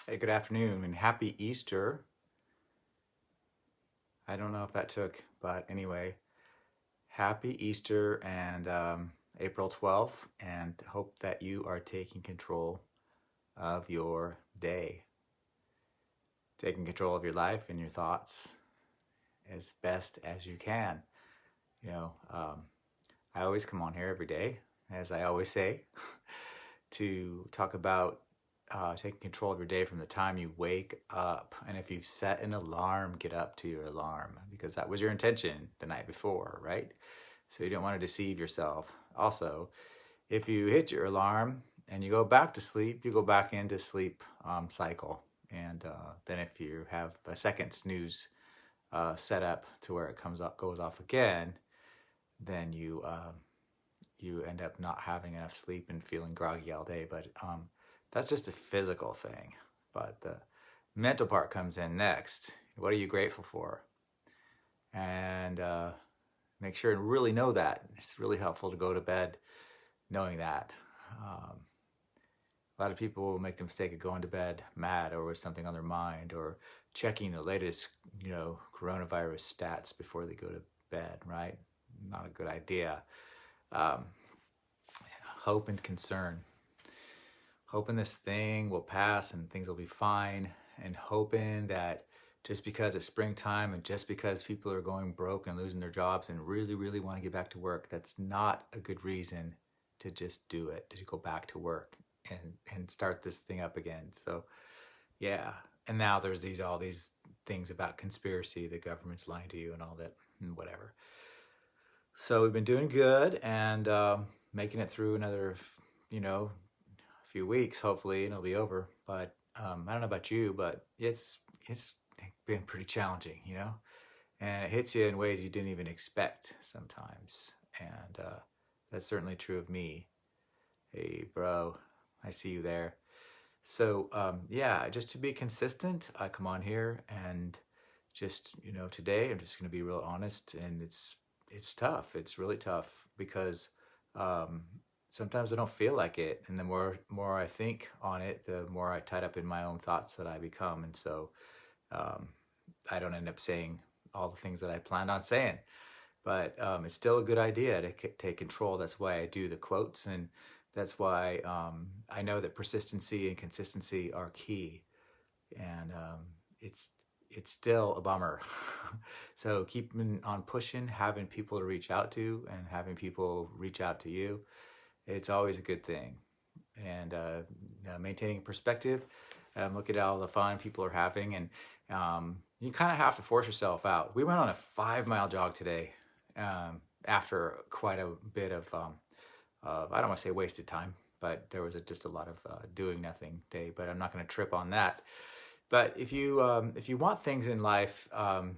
Hey, good afternoon and happy Easter. I don't know if that took, but anyway, happy Easter and April 12th, and hope that you are taking control of your day, taking control of your life and your thoughts as best as you can. You know, I always come on here every day, as I always say, to talk about taking control of your day from the time you wake up. And if you've set an alarm, get up to your alarm because that was your intention the night before, right? So you don't want to deceive yourself. Also, if you hit your alarm and you go back to sleep, you go back into sleep cycle. And then if you have a second snooze set up to where it comes up, goes off again, then you end up not having enough sleep and feeling groggy all day. But that's just a physical thing. But the mental part comes in next. What are you grateful for? And make sure and really know that. It's really helpful to go to bed knowing that. A lot of people will make the mistake of going to bed mad or with something on their mind or checking the latest, coronavirus stats before they go to bed, right? Not a good idea. Hope and concern. Hoping this thing will pass and things will be fine, and hoping that just because it's springtime and just because people are going broke and losing their jobs and really, really want to get back to work, that's not a good reason to just do it, to go back to work and start this thing up again. So yeah. And now there's all these things about conspiracy, the government's lying to you and all that and whatever. So we've been doing good and making it through another, few weeks, hopefully, and it'll be over. But I don't know about you, but it's been pretty challenging, and it hits you in ways you didn't even expect sometimes. And that's certainly true of me. Hey, bro, I see you there. So yeah, just to be consistent, I come on here and just today I'm just going to be real honest, and it's tough. It's really tough because sometimes I don't feel like it, and the more I think on it, the more I tied up in my own thoughts that I become, and so I don't end up saying all the things that I planned on saying. But it's still a good idea to take control. That's why I do the quotes, and that's why I know that persistency and consistency are key. And it's still a bummer. So keeping on pushing, having people to reach out to, and having people reach out to you, it's always a good thing. And maintaining perspective, look at all the fun people are having, and you kind of have to force yourself out. We went on a 5-mile jog today after quite a bit of, I don't want to say wasted time, but there was just a lot of doing nothing day, but I'm not going to trip on that. But if you want things in life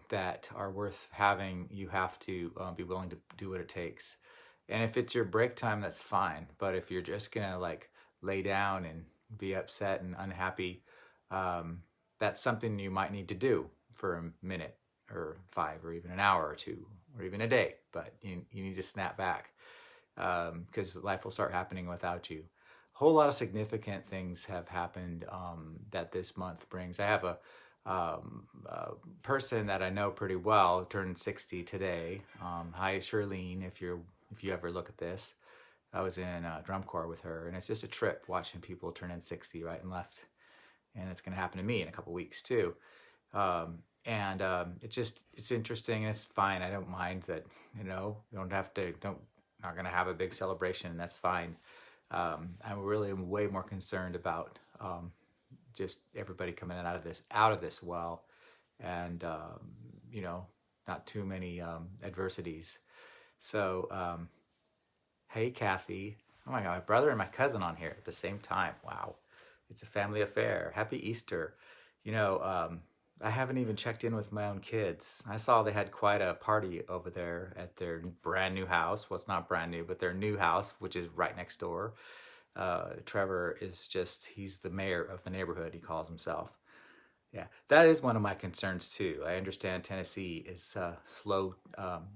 that are worth having, you have to be willing to do what it takes. And if it's your break time, that's fine. But if you're just gonna like lay down and be upset and unhappy, that's something you might need to do for a minute or 5 or even an hour or 2 or even a day. But you need to snap back because life will start happening without you. A whole lot of significant things have happened that this month brings. I have a person that I know pretty well turned 60 today. Hi, Charlene, if you ever look at this. I was in a drum corps with her, and it's just a trip watching people turn in 60 right and left. And it's going to happen to me in a couple weeks too. It's interesting, and it's fine. I don't mind that, you not going to have a big celebration, and that's fine. I'm really way more concerned about just everybody coming out of this well, and not too many adversities. So, hey, Kathy. Oh my God, my brother and my cousin on here at the same time. Wow, it's a family affair. Happy Easter. I haven't even checked in with my own kids. I saw they had quite a party over there at their brand new house. Well, it's not brand new, but their new house, which is right next door. Trevor he's the mayor of the neighborhood, he calls himself. Yeah, that is one of my concerns too. I understand Tennessee is slow.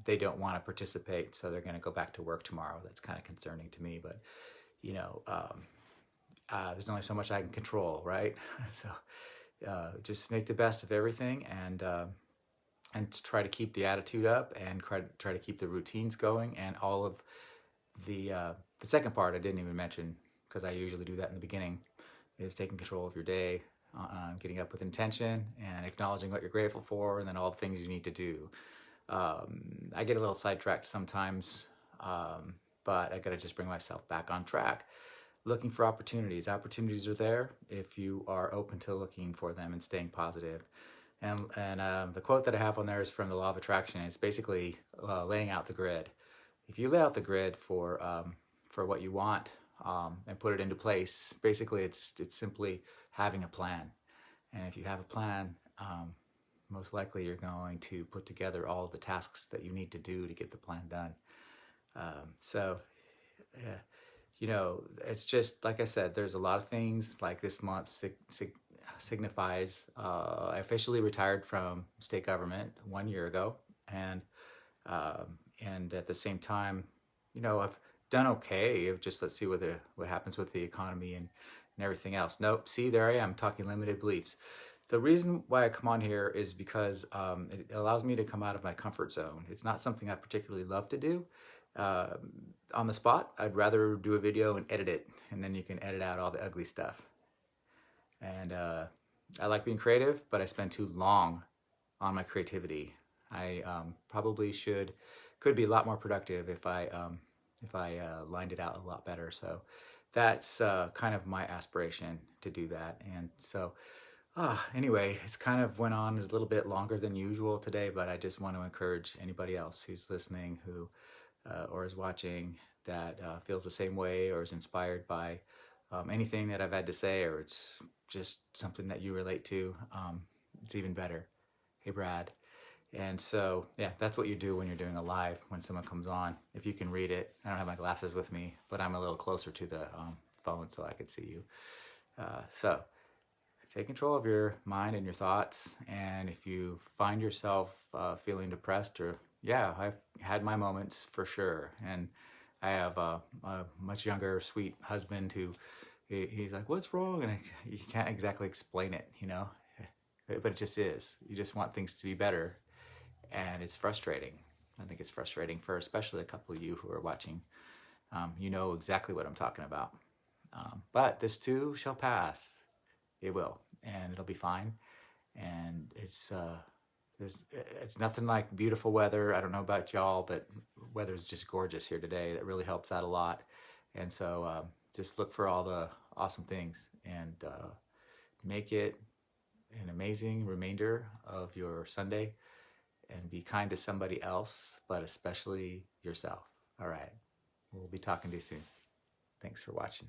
They don't want to participate, so they're going to go back to work tomorrow. That's kind of concerning to me, but there's only so much I can control, right? So just make the best of everything, and try to keep the attitude up, and try to keep the routines going, and all of the second part I didn't even mention, because I usually do that in the beginning, is taking control of your day, getting up with intention and acknowledging what you're grateful for, and then all the things you need to do. I get a little sidetracked sometimes, but I gotta just bring myself back on track. Looking for opportunities. Opportunities are there if you are open to looking for them and staying positive. And the quote that I have on there is from the Law of Attraction. It's basically laying out the grid. If you lay out the grid for what you want, and put it into place, basically it's simply having a plan. And if you have a plan, most likely you're going to put together all of the tasks that you need to do to get the plan done. So, yeah, it's just like I said, there's a lot of things like this month signifies. I officially retired from state government 1 year ago, and at the same time, I've done okay. Just let's see what happens with the economy and everything else. Nope. See, there I am talking limited beliefs. The reason why I come on here is because it allows me to come out of my comfort zone. It's not something I particularly love to do. On the spot, I'd rather do a video and edit it, and then you can edit out all the ugly stuff. And I like being creative, but I spend too long on my creativity. I probably could be a lot more productive if I lined it out a lot better. So that's kind of my aspiration, to do that. And so anyway, it's kind of went on a little bit longer than usual today, but I just want to encourage anybody else who's listening who or is watching that feels the same way, or is inspired by anything that I've had to say, or it's just something that you relate to. It's even better. Hey, Brad. And so, yeah, that's what you do when you're doing a live, when someone comes on. If you can read it. I don't have my glasses with me, but I'm a little closer to the phone so I could see you. So take control of your mind and your thoughts. And if you find yourself feeling depressed, or yeah, I've had my moments for sure. And I have a much younger, sweet husband who he's like, "What's wrong?" And you can't exactly explain it, but it just is. You just want things to be better. And it's frustrating. I think it's frustrating for especially a couple of you who are watching. You know exactly what I'm talking about. But this too shall pass. It will, and it'll be fine. And it's nothing like beautiful weather. I don't know about y'all, but weather's just gorgeous here today. That really helps out a lot. And so just look for all the awesome things, and make it an amazing remainder of your Sunday. And be kind to somebody else, but especially yourself. All right. We'll be talking to you soon. Thanks for watching.